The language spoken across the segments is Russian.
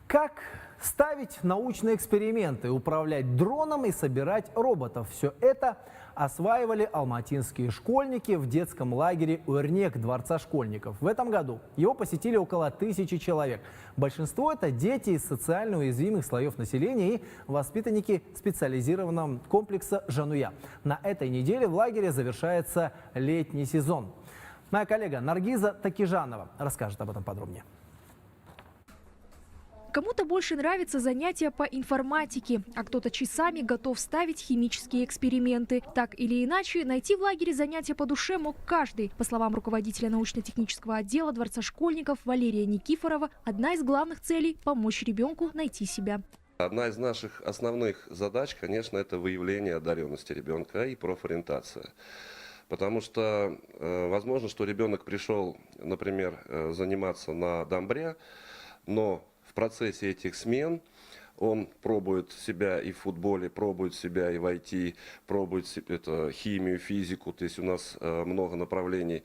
Как ставить научные эксперименты, управлять дроном и собирать роботов. Все это осваивали алматинские школьники в детском лагере «Уэрнек» Дворца школьников. В этом году его посетили около 1000 человек. Большинство – это дети из социально уязвимых слоев населения и воспитанники специализированного комплекса «Жануя». На этой неделе в лагере завершается летний сезон. Моя коллега Наргиза Такижанова расскажет об этом подробнее. Кому-то больше нравится занятия по информатике, а кто-то часами готов ставить химические эксперименты. Так или иначе, найти в лагере занятия по душе мог каждый. По словам руководителя научно-технического отдела Дворца школьников Валерия Никифорова, одна из главных целей – помочь ребенку найти себя. Одна из наших основных задач, конечно, это выявление одаренности ребенка и профориентация. Потому что возможно, что ребенок пришел, например, заниматься на дамбре, но в процессе этих смен он пробует себя и в футболе, пробует себя и в IT, пробует химию, физику, то есть у нас много направлений.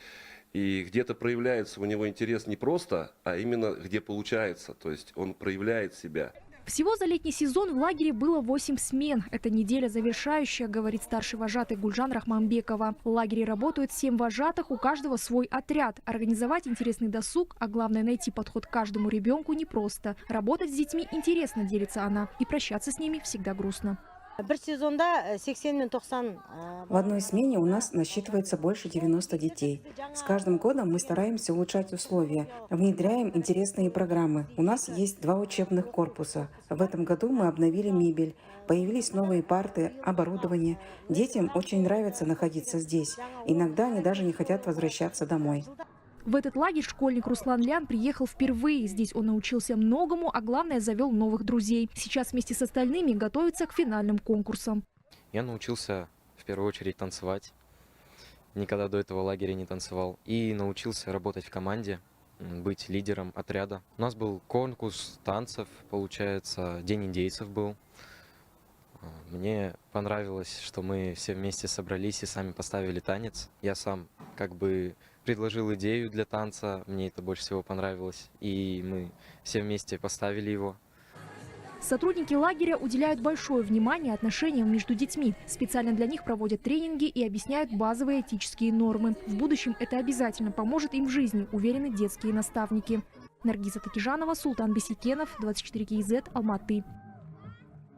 И где-то проявляется у него интерес не просто, а именно где получается, то есть он проявляет себя. Всего за летний сезон в лагере было 8 смен. Это неделя завершающая, говорит старший вожатый Гульжан Рахманбекова. В лагере работают 7 вожатых, у каждого свой отряд. Организовать интересный досуг, а главное найти подход к каждому ребенку непросто. Работать с детьми интересно, делится она. И прощаться с ними всегда грустно. В одной смене у нас насчитывается больше 90 детей. С каждым годом мы стараемся улучшать условия, внедряем интересные программы. У нас есть 2 учебных корпуса. В этом году мы обновили мебель, появились новые парты, оборудование. Детям очень нравится находиться здесь. Иногда они даже не хотят возвращаться домой. В этот лагерь школьник Руслан Лян приехал впервые. Здесь он научился многому, а главное, завел новых друзей. Сейчас вместе с остальными готовится к финальным конкурсам. Я научился в первую очередь танцевать. Никогда до этого в лагере не танцевал. И научился работать в команде, быть лидером отряда. У нас был конкурс танцев, получается, День индейцев был. Мне понравилось, что мы все вместе собрались и сами поставили танец. Я сам предложил идею для танца, мне это больше всего понравилось, и мы все вместе поставили его. Сотрудники лагеря уделяют большое внимание отношениям между детьми. Специально для них проводят тренинги и объясняют базовые этические нормы. В будущем это обязательно поможет им в жизни, уверены детские наставники. Наргиза Такижанова, Султан Бесикенов, 24 КИЗ, Алматы.